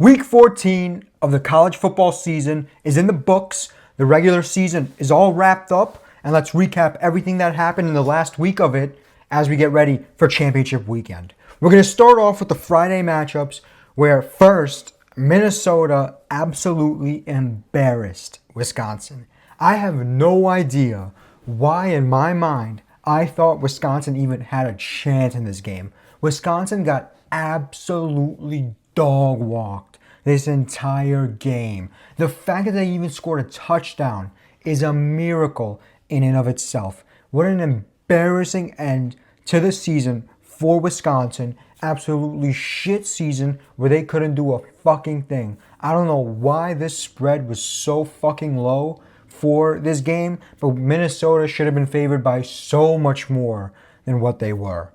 Week 14 of the college football season is in the books. The regular season is all wrapped up. And let's recap everything that happened in the last week of it as we get ready for championship weekend. We're going to start off with the Friday matchups where first, Minnesota absolutely embarrassed Wisconsin. I have no idea why in my mind I thought Wisconsin even had a chance in this game. Wisconsin got absolutely dog walked this entire game. The fact that they even scored a touchdown is a miracle in and of itself. What an embarrassing end to the season for Wisconsin. Absolutely shit season where they couldn't do a fucking thing. I don't know why this spread was so fucking low for this game, but Minnesota should have been favored by so much more than what they were.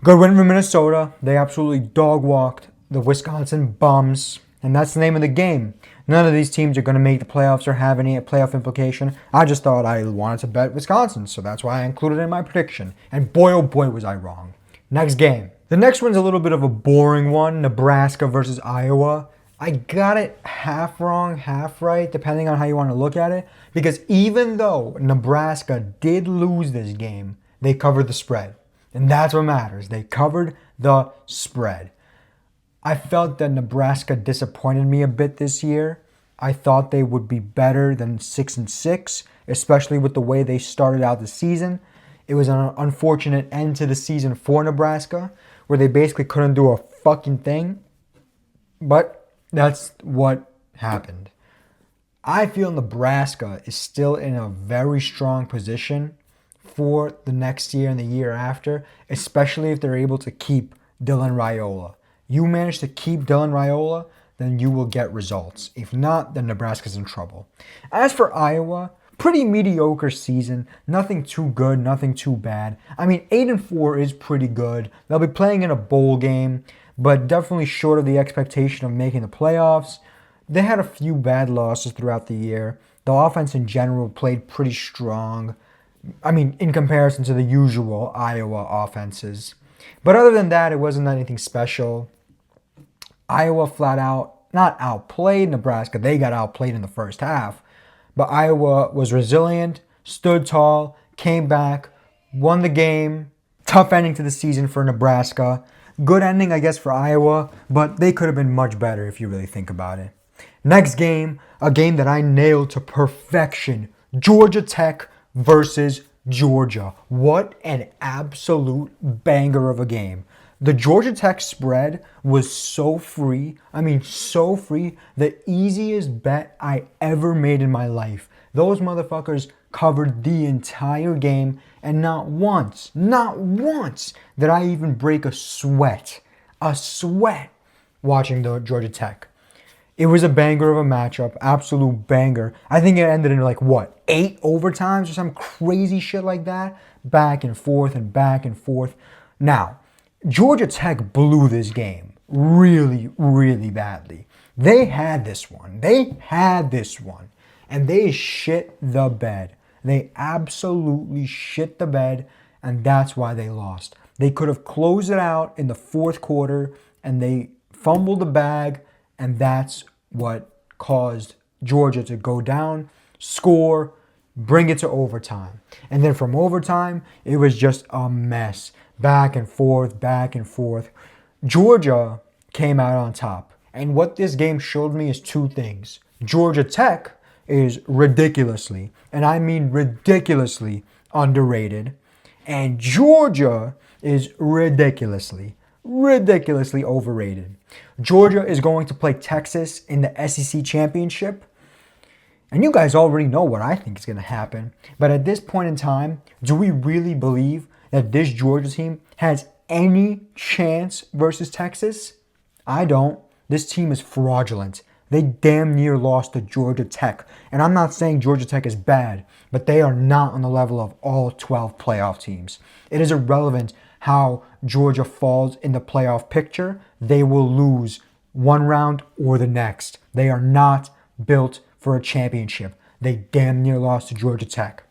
Good win for Minnesota. They absolutely dog walked the Wisconsin bums, and that's the name of the game. None of these teams are going to make the playoffs or have any playoff implication. I just thought I wanted to bet Wisconsin, so that's why I included it in my prediction. And boy, oh boy, was I wrong. Next game. The next one's a little bit of a boring one, Nebraska versus Iowa. I got it half wrong, half right, depending on how you want to look at it. Because even though Nebraska did lose this game, they covered the spread. And that's what matters. They covered the spread. I felt that Nebraska disappointed me a bit this year. I thought they would be better than 6-6, especially with the way they started out the season. It was an unfortunate end to the season for Nebraska, where they basically couldn't do a fucking thing. But that's what happened. I feel Nebraska is still in a very strong position for the next year and the year after, especially if they're able to keep Dylan Raiola. You manage to keep Dylan Raiola, then you will get results. If not, then Nebraska's in trouble. As for Iowa, pretty mediocre season. Nothing too good, nothing too bad. I mean, 8-4 is pretty good. They'll be playing in a bowl game, but definitely short of the expectation of making the playoffs. They had a few bad losses throughout the year. The offense in general played pretty strong. I mean, in comparison to the usual Iowa offenses. But other than that, it wasn't anything special. Iowa flat out, not outplayed Nebraska. They got outplayed in the first half. But Iowa was resilient, stood tall, came back, won the game. Tough ending to the season for Nebraska. Good ending, I guess, for Iowa, but they could have been much better if you really think about it. Next game, a game that I nailed to perfection. Georgia Tech versus Georgia. What an absolute banger of a game. The Georgia Tech spread was so free. I mean, so free. The easiest bet I ever made in my life. Those motherfuckers covered the entire game, and not once did I even break a sweat watching the Georgia Tech. It was a banger of a matchup, absolute banger. I think it ended in 8 overtimes or some crazy shit like that. Back and forth and back and forth. Now, Georgia Tech blew this game really, really badly. They had this one. And they shit the bed. They absolutely shit the bed, and that's why they lost. They could have closed it out in the fourth quarter, and they fumbled the bag, and that's what caused Georgia to go down, score, bring it to overtime. And then from overtime, it was just a mess. Back and forth, back and forth. Georgia came out on top. And what this game showed me is two things. Georgia Tech is ridiculously, and I mean ridiculously, underrated. And Georgia is ridiculously overrated. Georgia is going to play Texas in the SEC championship. And you guys already know what I think is going to happen. But at this point in time, do we really believe that this Georgia team has any chance versus Texas? I don't. This team is fraudulent. They damn near lost to Georgia Tech. And I'm not saying Georgia Tech is bad, but they are not on the level of all 12 playoff teams. It is irrelevant how Georgia falls in the playoff picture. They will lose one round or the next. They are not built for a championship. They damn near lost to Georgia Tech.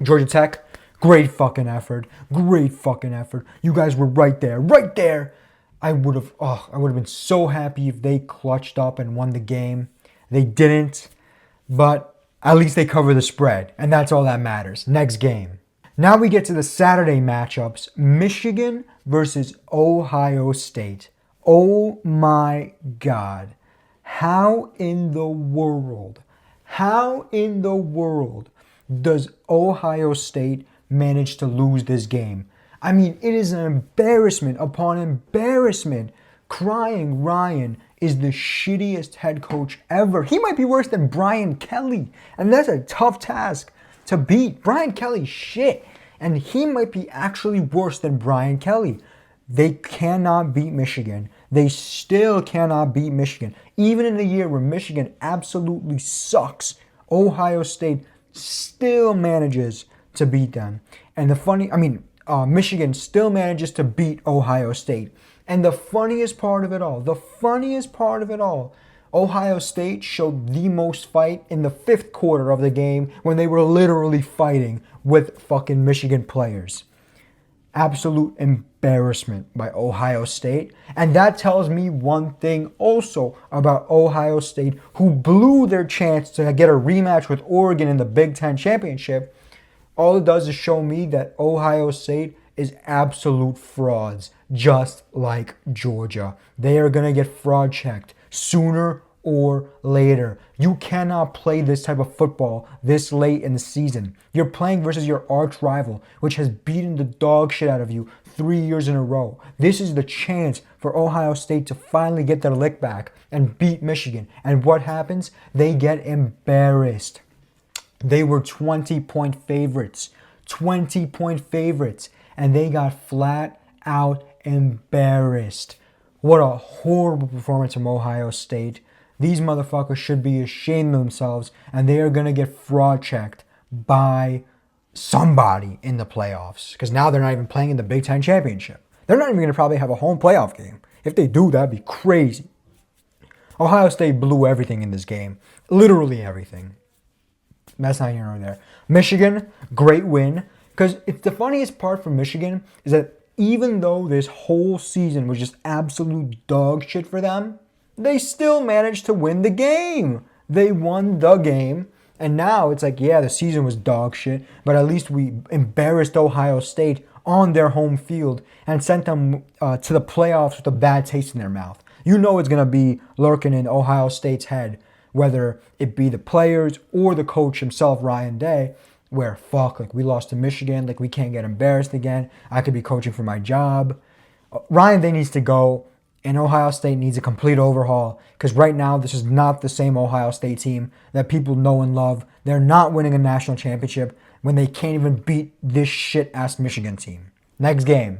Georgia Tech, great fucking effort. You guys were right there. I would have been so happy if they clutched up and won the game. They didn't, but at least they cover the spread, and that's all that matters. Next game. Now we get to the Saturday matchups. Michigan versus Ohio State. Oh my God. How in the world does Ohio State manage to lose this game? I mean, it is an embarrassment upon embarrassment. Crying Ryan is the shittiest head coach ever. He might be worse than Brian Kelly, and that's a tough task to beat. Brian Kelly, shit. And he might be actually worse than Brian Kelly. They cannot beat Michigan. They still cannot beat Michigan. Even in a year where Michigan absolutely sucks, Ohio State still manages to beat them. And Michigan still manages to beat Ohio State. And the funniest part of it all, Ohio State showed the most fight in the fifth quarter of the game when they were literally fighting with fucking Michigan players. Absolute embarrassment by Ohio State. And that tells me one thing also about Ohio State, who blew their chance to get a rematch with Oregon in the Big Ten Championship. All it does is show me that Ohio State is absolute frauds, just like Georgia. They are going to get fraud checked sooner or later. You cannot play this type of football this late in the season. You're playing versus your arch rival, which has beaten the dog shit out of you 3 years in a row. This is the chance for Ohio State to finally get their lick back and beat Michigan. And what happens? They get embarrassed. They were 20-point favorites. 20-point favorites. And they got flat out embarrassed. What a horrible performance from Ohio State. These motherfuckers should be ashamed of themselves, and they are going to get fraud checked by somebody in the playoffs. Because now they're not even playing in the Big Ten Championship. They're not even going to probably have a home playoff game. If they do, that'd be crazy. Ohio State blew everything in this game. Literally everything. That's not here nor there. Michigan, great win. Because it's the funniest part for Michigan is that even though this whole season was just absolute dog shit for them, they still managed to win the game. They won the game. And now it's like, yeah, the season was dog shit, but at least we embarrassed Ohio State on their home field and sent them to the playoffs with a bad taste in their mouth. You know it's going to be lurking in Ohio State's head, whether it be the players or the coach himself, Ryan Day, where, we lost to Michigan, we can't get embarrassed again. I could be coaching for my job. Ryan Day needs to go, and Ohio State needs a complete overhaul, because right now this is not the same Ohio State team that people know and love. They're not winning a national championship when they can't even beat this shit-ass Michigan team. Next game.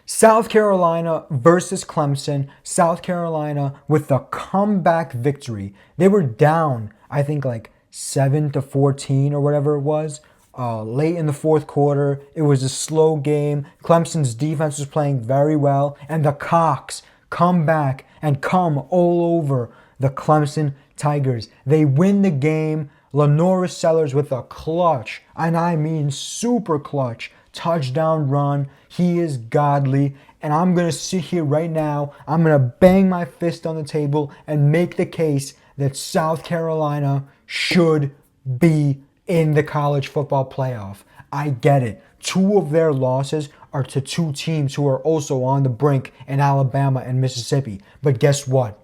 South Carolina versus Clemson. South Carolina with the comeback victory. They were down, I think, 7-14 or whatever it was. Late in the fourth quarter, it was a slow game. Clemson's defense was playing very well, and the Cocks come back and come all over the Clemson Tigers. They win the game. Lenoris Sellers with a clutch, and I mean super clutch, touchdown run. He is godly, and I'm going to sit here right now. I'm going to bang my fist on the table and make the case that South Carolina should be in the college football playoff. I get it. 2 of their losses are to 2 teams who are also on the brink in Alabama and Mississippi. But guess what?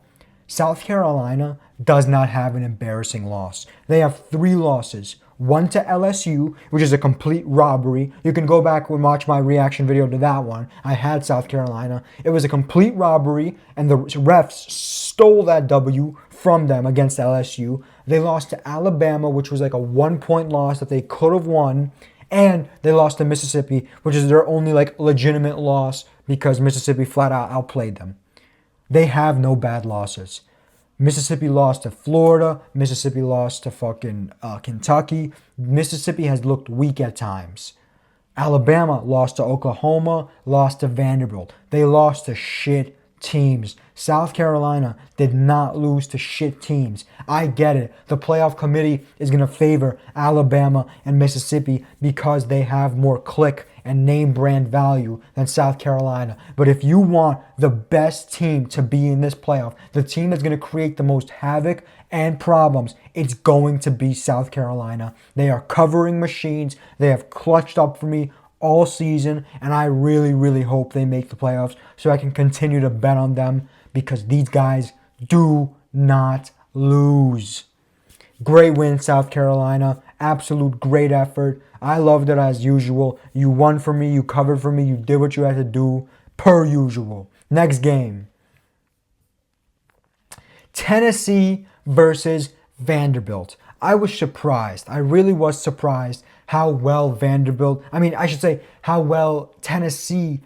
South Carolina does not have an embarrassing loss. They have 3 losses. 1 to LSU, which is a complete robbery. You can go back and watch my reaction video to that one. I had South Carolina. It was a complete robbery, and the refs stole that W from them against LSU. They lost to Alabama, which was a 1-point loss that they could have won. And they lost to Mississippi, which is their only legitimate loss because Mississippi flat out outplayed them. They have no bad losses. Mississippi lost to Florida. Mississippi lost to Kentucky. Mississippi has looked weak at times. Alabama lost to Oklahoma, lost to Vanderbilt. They lost to shit teams. South Carolina did not lose to shit teams. I get it. The playoff committee is going to favor Alabama and Mississippi because they have more click and name brand value than South Carolina. But if you want the best team to be in this playoff, the team that's going to create the most havoc and problems, it's going to be South Carolina. They are covering machines. They have clutched up for me all season, and I really, really hope they make the playoffs so I can continue to bet on them because these guys do not lose. Great win, South Carolina. Absolute great effort. I loved it as usual. You won for me. You covered for me. You did what you had to do per usual. Next game. Tennessee versus Vanderbilt. I was surprised. I really was surprised how well how well Tennessee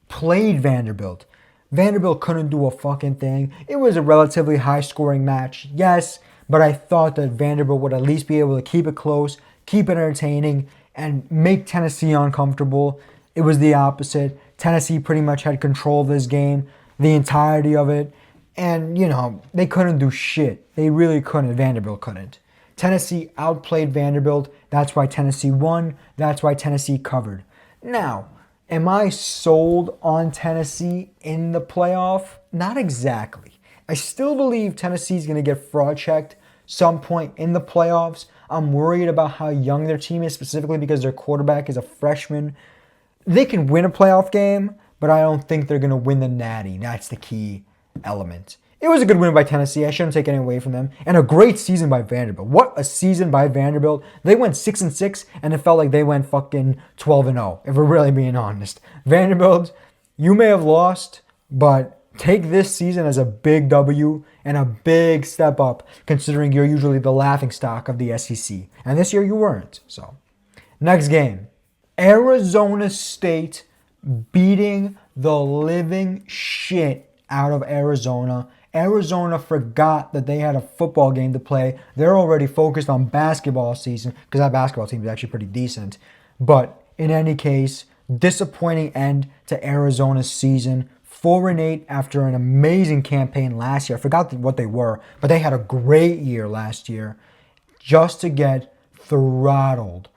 played Vanderbilt. Vanderbilt couldn't do a fucking thing. It was a relatively high-scoring match, yes, but I thought that Vanderbilt would at least be able to keep it close, keep it entertaining, and make Tennessee uncomfortable. It was the opposite. Tennessee pretty much had control of this game, the entirety of it, and, they couldn't do shit. They really couldn't. Vanderbilt couldn't. Tennessee outplayed Vanderbilt. That's why Tennessee won. That's why Tennessee covered. Now, am I sold on Tennessee in the playoff? Not exactly. I still believe Tennessee's going to get fraud checked some point in the playoffs. I'm worried about how young their team is, specifically because their quarterback is a freshman. They can win a playoff game, but I don't think they're going to win the Natty. That's the key element. It was a good win by Tennessee. I shouldn't take anything away from them. And a great season by Vanderbilt. What a season by Vanderbilt. They went 6-6, and it felt like they went fucking 12-0, if we're really being honest. Vanderbilt, you may have lost, but take this season as a big W and a big step up, considering you're usually the laughingstock of the SEC. And this year you weren't. So, next game. Arizona State beating the living shit out of Arizona. Arizona forgot that they had a football game to play. They're already focused on basketball season because that basketball team is actually pretty decent. But in any case, disappointing end to Arizona's season. 4-8 after an amazing campaign last year. I forgot what they were, but they had a great year last year just to get throttled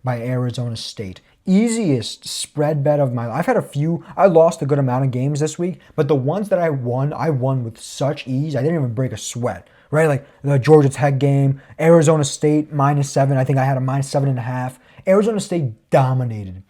by Arizona State. Easiest spread bet of my life. I've had a few. I lost a good amount of games this week, but the ones that I won with such ease. I didn't even break a sweat, right? Like the Georgia Tech game, Arizona State -7. I think I had a -7.5. Arizona State dominated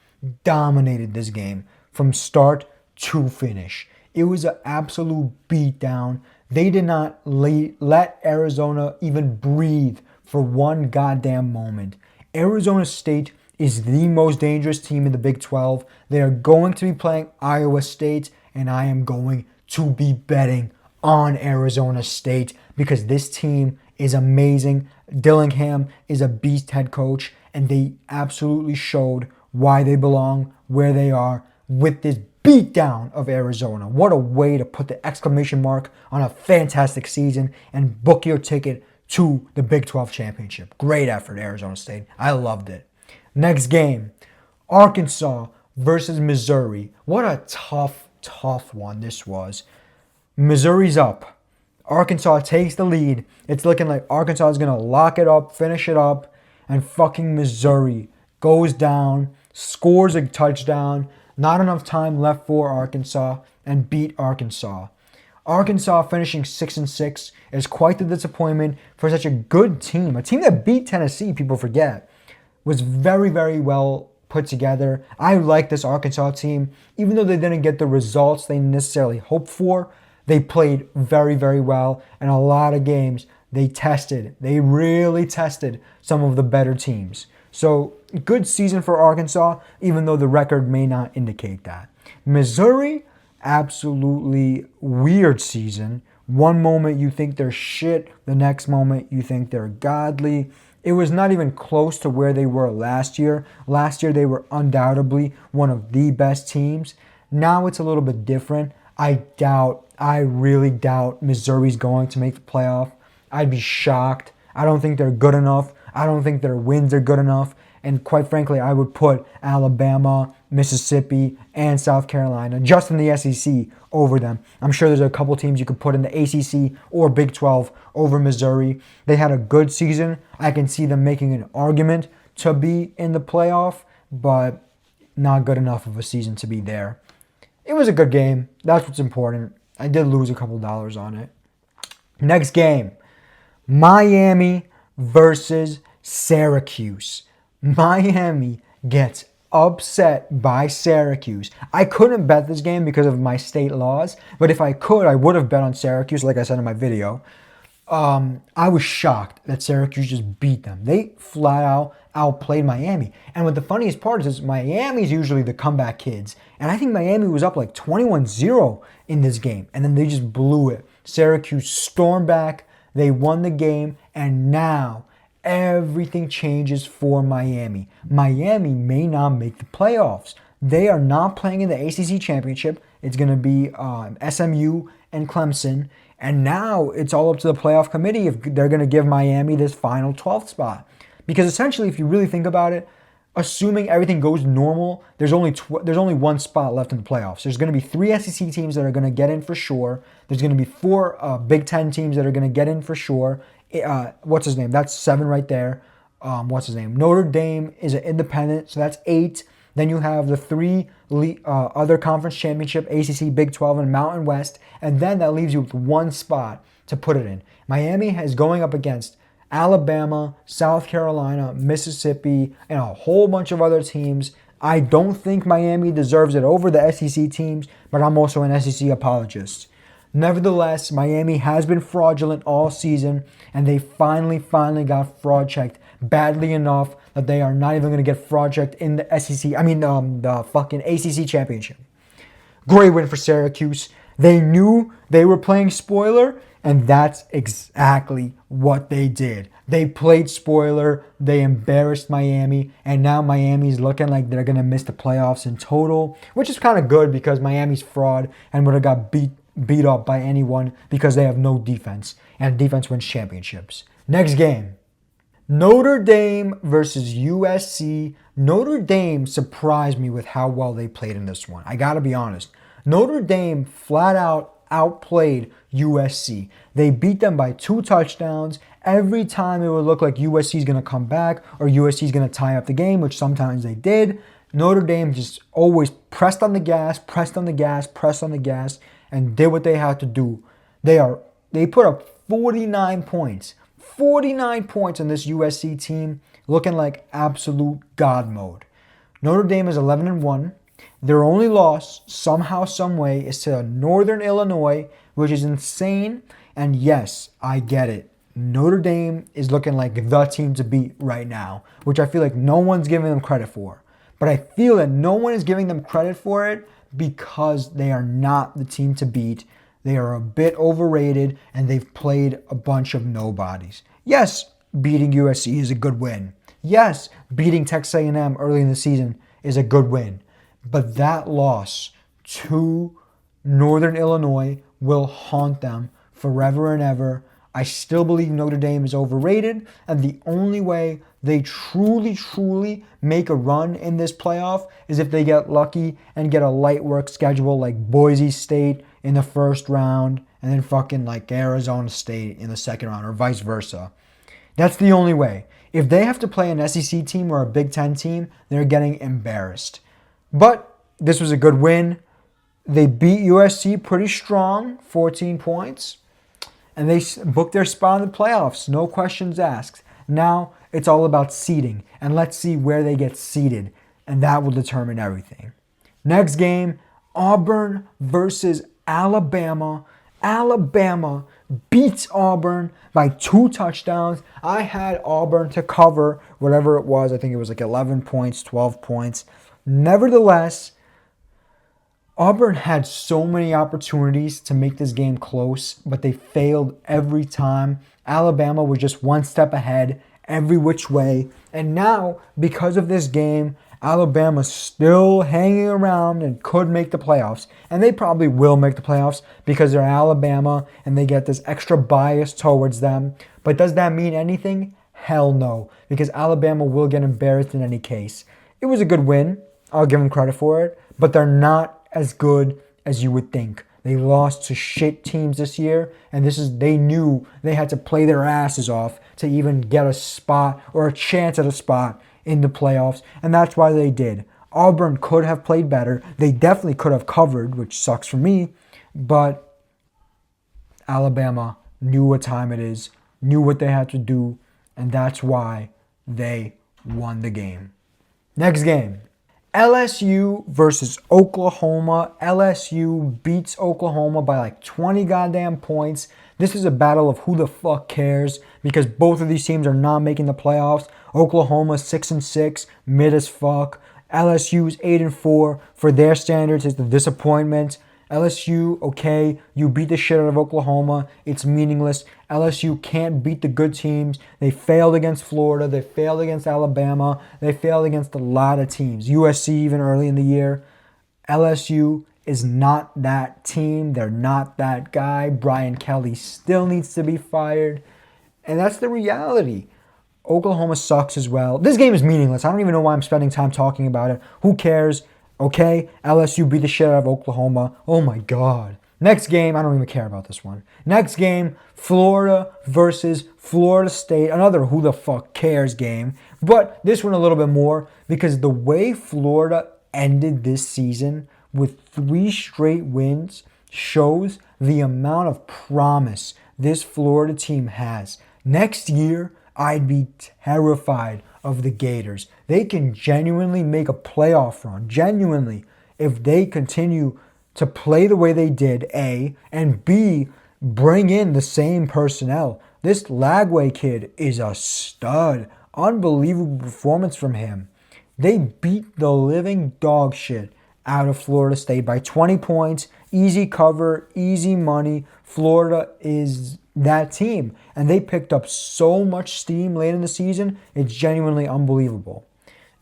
this game from start to finish. It was an absolute beatdown. They did not let Arizona even breathe for one goddamn moment. Arizona State is the most dangerous team in the Big 12. They are going to be playing Iowa State, and I am going to be betting on Arizona State because this team is amazing. Dillingham is a beast head coach, and they absolutely showed why they belong where they are with this beatdown of Arizona. What a way to put the exclamation mark on a fantastic season and book your ticket to the Big 12 championship. Great effort, Arizona State. I loved it. Next game, Arkansas versus Missouri. What a tough one this was. Missouri's up. Arkansas takes the lead. It's looking like Arkansas is going to lock it up, finish it up, and fucking Missouri goes down, scores a touchdown, not enough time left for Arkansas, and beat Arkansas. Arkansas finishing 6-6 is quite the disappointment for such a good team. A team that beat Tennessee, people forget, was very, very well put together. I like this Arkansas team. Even though they didn't get the results they necessarily hoped for, they played very, very well. And a lot of games, they really tested some of the better teams. So, good season for Arkansas, even though the record may not indicate that. Missouri, absolutely weird season. One moment you think they're shit, the next moment you think they're godly. It was not even close to where they were last year. Last year they were undoubtedly one of the best teams. Now it's a little bit different. I really doubt Missouri's going to make the playoff. I'd be shocked. I don't think they're good enough. I don't think their wins are good enough. And quite frankly, I would put Alabama, Mississippi, and South Carolina just in the SEC over them. I'm sure there's a couple teams you could put in the ACC or Big 12 over Missouri. They had a good season. I can see them making an argument to be in the playoff, but not good enough of a season to be there. It was a good game. That's what's important. I did lose a couple dollars on it. Next game, Miami versus Syracuse. Miami gets upset by Syracuse. I couldn't bet this game because of my state laws, but if I could, I would have bet on Syracuse, like I said in my video. I was shocked that Syracuse just beat them. They flat out outplayed Miami. And what the funniest part is Miami's usually the comeback kids. And I think Miami was up like 21-0 in this game. And then they just blew it. Syracuse stormed back. They won the game. And now everything changes for Miami. Miami may not make the playoffs. They are not playing in the ACC championship. It's going to be SMU and Clemson. And now it's all up to the playoff committee if they're going to give Miami this final 12th spot. Because essentially, if you really think about it, assuming everything goes normal, there's only one spot left in the playoffs. There's going to be 3 SEC teams that are going to get in for sure. There's going to be 4 Big Ten teams that are going to get in for sure. What's his name? That's 7 right there. What's his name? Notre Dame is an independent, so that's 8. Then you have the 3 other conference championship, ACC, Big 12, and Mountain West. And then that leaves you with 1 spot to put it in. Miami is going up against Alabama, South Carolina, Mississippi, and a whole bunch of other teams. I don't think Miami deserves it over the SEC teams, but I'm also an SEC apologist. Nevertheless, Miami has been fraudulent all season, and they finally got fraud checked badly enough that they are not even going to get fraud checked in the the fucking ACC championship. Great win for Syracuse. They knew they were playing spoiler, and that's exactly what they did. They played spoiler, they embarrassed Miami, and now Miami's looking like they're going to miss the playoffs in total, which is kind of good because Miami's fraud and would have got beat up by anyone because they have no defense, and defense wins championships. Next game, Notre Dame versus USC. Notre Dame surprised me with how well they played in this one. I got to be honest. Notre Dame flat out outplayed USC. They beat them by 2 touchdowns. Every time it would look like USC is going to come back or USC is going to tie up the game, which sometimes they did. Notre Dame just always pressed on the gas, and did what they had to do. They put up 49 points. 49 points on this USC team, looking like absolute God mode. Notre Dame is 11-1. Their only loss, somehow, some way, is to Northern Illinois, which is insane. And yes, I get it. Notre Dame is looking like the team to beat right now, which I feel like no one's giving them credit for. But I feel that no one is giving them credit for it because they are not the team to beat. They are a bit overrated, and they've played a bunch of nobodies. Yes, beating USC is a good win. Yes, beating Texas A&M early in the season is a good win. But that loss to Northern Illinois will haunt them forever and ever. I still believe Notre Dame is overrated, and the only way they truly make a run in this playoff is if they get lucky and get a light work schedule like Boise State in the first round and then fucking like Arizona State in the second round or vice versa. That's the only way. If they have to play an SEC team or a Big Ten team, they're getting embarrassed. But this was a good win. They beat USC pretty strong, 14 points. And they booked their spot in the playoffs, no questions asked. Now it's all about seeding, and let's see where they get seeded, and that will determine everything. Next game, Auburn versus Alabama. Alabama beats Auburn by 2 touchdowns. I had Auburn to cover whatever it was. I think it was like 11 points, 12 points. Nevertheless, Auburn had so many opportunities to make this game close, but they failed every time. Alabama was just one step ahead every which way. And now, because of this game, Alabama's still hanging around and could make the playoffs. And they probably will make the playoffs because they're Alabama and they get this extra bias towards them. But does that mean anything? Hell no, because Alabama will get embarrassed in any case. It was a good win. I'll give them credit for it, but they're not as good as you would think. They lost to shit teams this year, and they knew they had to play their asses off to even get a spot or a chance at a spot in the playoffs, and that's why they did. Auburn could have played better. They definitely could have covered, which sucks for me, but Alabama knew what time it is, knew what they had to do, and that's why they won the game. Next game. LSU versus Oklahoma. LSU beats Oklahoma by like 20 goddamn points. This is a battle of who the fuck cares because both of these teams are not making the playoffs. Oklahoma 6-6, mid as fuck. LSU's 8-4. For their standards, it's the disappointment. LSU, okay, you beat the shit out of Oklahoma. It's meaningless. LSU can't beat the good teams. They failed against Florida. They failed against Alabama. They failed against a lot of teams. USC even early in the year. LSU is not that team. They're not that guy. Brian Kelly still needs to be fired. And that's the reality. Oklahoma sucks as well. This game is meaningless. I don't even know why I'm spending time talking about it. Who cares? Okay, LSU beat the shit out of Oklahoma. Oh my God. Next game, I don't even care about this one. Next game, Florida versus Florida State. Another who the fuck cares game. But this one a little bit more because the way Florida ended this season with 3 straight wins shows the amount of promise this Florida team has. Next year, I'd be terrified of the Gators. They can genuinely make a playoff run, genuinely, if they continue to play the way they did, A, and B, bring in the same personnel. This Lagway kid is a stud. Unbelievable performance from him. They beat the living dog shit out of Florida State by 20 points. Easy cover, easy money. Florida is that team. And they picked up so much steam late in the season, it's genuinely unbelievable.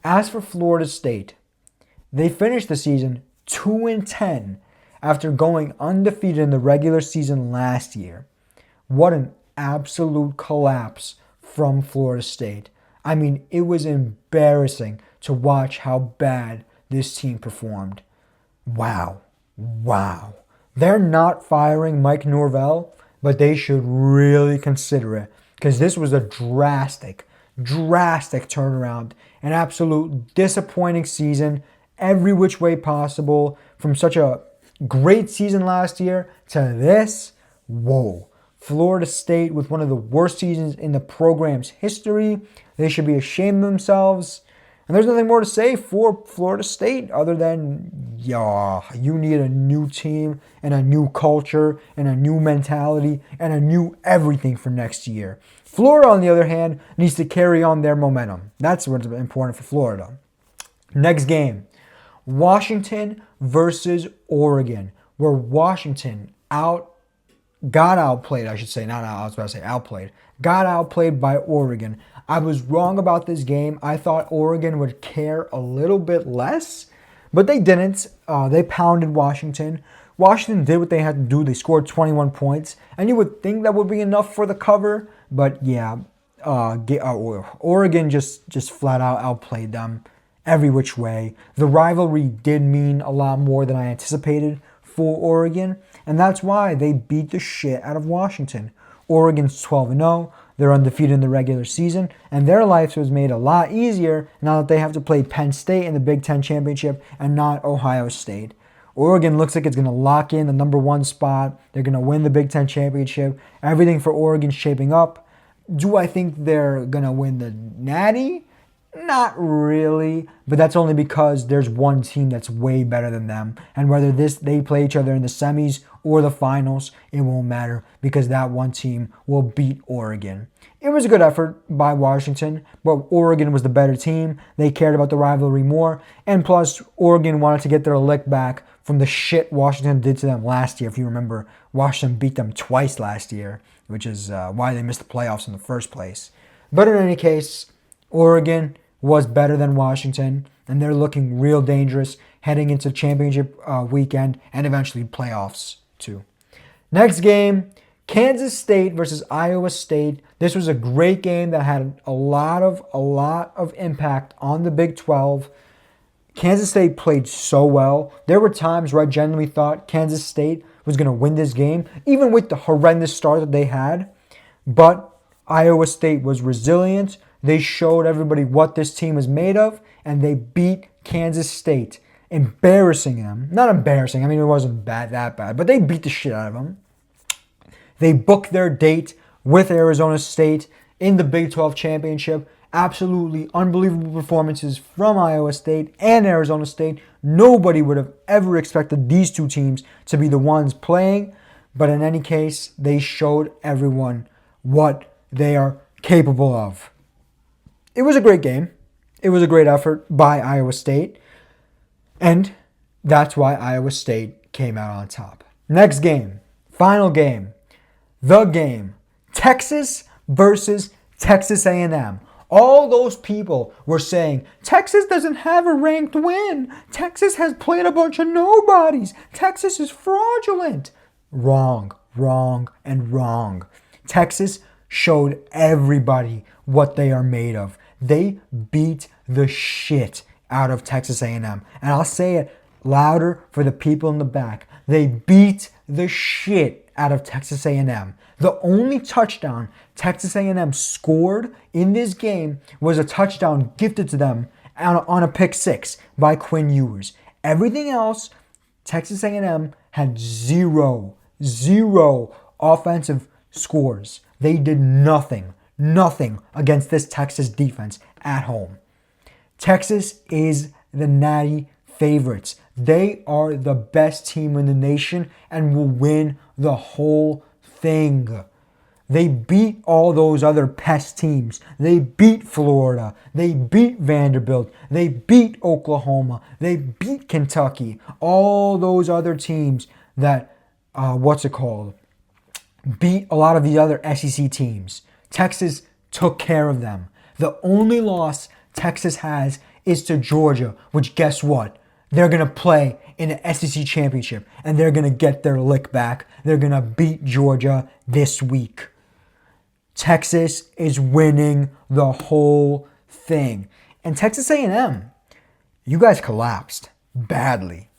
As for Florida State, they finished the season 2-10 after going undefeated in the regular season last year. What an absolute collapse from Florida State. I mean, it was embarrassing to watch how bad this team performed. Wow. They're not firing Mike Norvell, but they should really consider it because this was a drastic turnaround. An absolute disappointing season, every which way possible. From such a great season last year to this, whoa. Florida State with one of the worst seasons in the program's history. They should be ashamed of themselves. And there's nothing more to say for Florida State other than, you need a new team and a new culture and a new mentality and a new everything for next year. Florida, on the other hand, needs to carry on their momentum. That's what's important for Florida. Next game, Washington versus Oregon, where Washington got outplayed by Oregon. I was wrong about this game. I thought Oregon would care a little bit less, but they didn't. They pounded Washington. Washington did what they had to do. They scored 21 points, and you would think that would be enough for the cover, but yeah, Oregon just flat out outplayed them every which way. The rivalry did mean a lot more than I anticipated for Oregon, and that's why they beat the shit out of Washington. Oregon's 12-0. They're undefeated in the regular season, and their life was made a lot easier now that they have to play Penn State in the Big Ten Championship and not Ohio State. Oregon looks like it's going to lock in the number 1 spot. They're going to win the Big Ten Championship. Everything for Oregon's shaping up. Do I think they're going to win the Natty? Not really, but that's only because there's one team that's way better than them. And whether they play each other in the semis or the finals, it won't matter because that one team will beat Oregon. It was a good effort by Washington, but Oregon was the better team. They cared about the rivalry more. And plus, Oregon wanted to get their lick back from the shit Washington did to them last year. If you remember, Washington beat them twice last year, which is why they missed the playoffs in the first place. But in any case, Oregon was better than Washington, and they're looking real dangerous heading into championship weekend and eventually playoffs too. Next game, Kansas State versus Iowa State. This was a great game that had a lot of impact on the Big 12. Kansas State played so well. There were times where I genuinely thought Kansas State was going to win this game, even with the horrendous start that they had. But Iowa State was resilient. They showed everybody what this team is made of, and they beat Kansas State, embarrassing them. Not embarrassing, I mean, it wasn't that bad, but they beat the shit out of them. They booked their date with Arizona State in the Big 12 championship. Absolutely unbelievable performances from Iowa State and Arizona State. Nobody would have ever expected these two teams to be the ones playing, but in any case, they showed everyone what they are capable of. It was a great game. It was a great effort by Iowa State, and that's why Iowa State came out on top. Next game, final game, the game, Texas versus Texas A&M. All those people were saying, Texas doesn't have a ranked win. Texas has played a bunch of nobodies. Texas is fraudulent. Wrong, and wrong. Texas showed everybody what they are made of. They beat the shit out of Texas A&M. And I'll say it louder for the people in the back. They beat the shit out of Texas A&M. The only touchdown Texas A&M scored in this game was a touchdown gifted to them on a pick six by Quinn Ewers. Everything else, Texas A&M had zero offensive scores. They did nothing against this Texas defense at home. Texas is the natty favorites. They are the best team in the nation and will win the whole thing. They beat all those other pest teams. They beat Florida. They beat Vanderbilt. They beat Oklahoma. They beat Kentucky. All those other teams that, beat a lot of the other SEC teams. Texas took care of them. The only loss Texas has is to Georgia, which guess what? They're going to play in the SEC championship, and they're going to get their lick back. They're going to beat Georgia this week. Texas is winning the whole thing. And Texas A&M, you guys collapsed badly.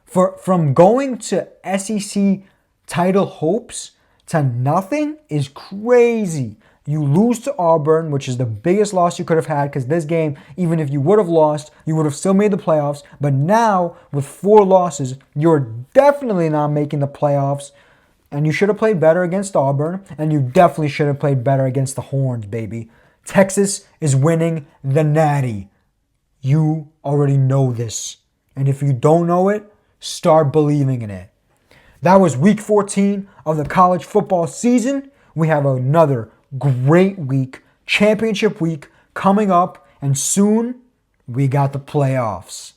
From going to SEC title hopes to nothing is crazy. You lose to Auburn, which is the biggest loss you could have had, because this game, even if you would have lost, you would have still made the playoffs. But now, with 4 losses, you're definitely not making the playoffs. And you should have played better against Auburn, and you definitely should have played better against the Horns, baby. Texas is winning the Natty. You already know this. And if you don't know it, start believing in it. That was week 14 of the college football season. We have another great week, championship week coming up, and soon we got the playoffs.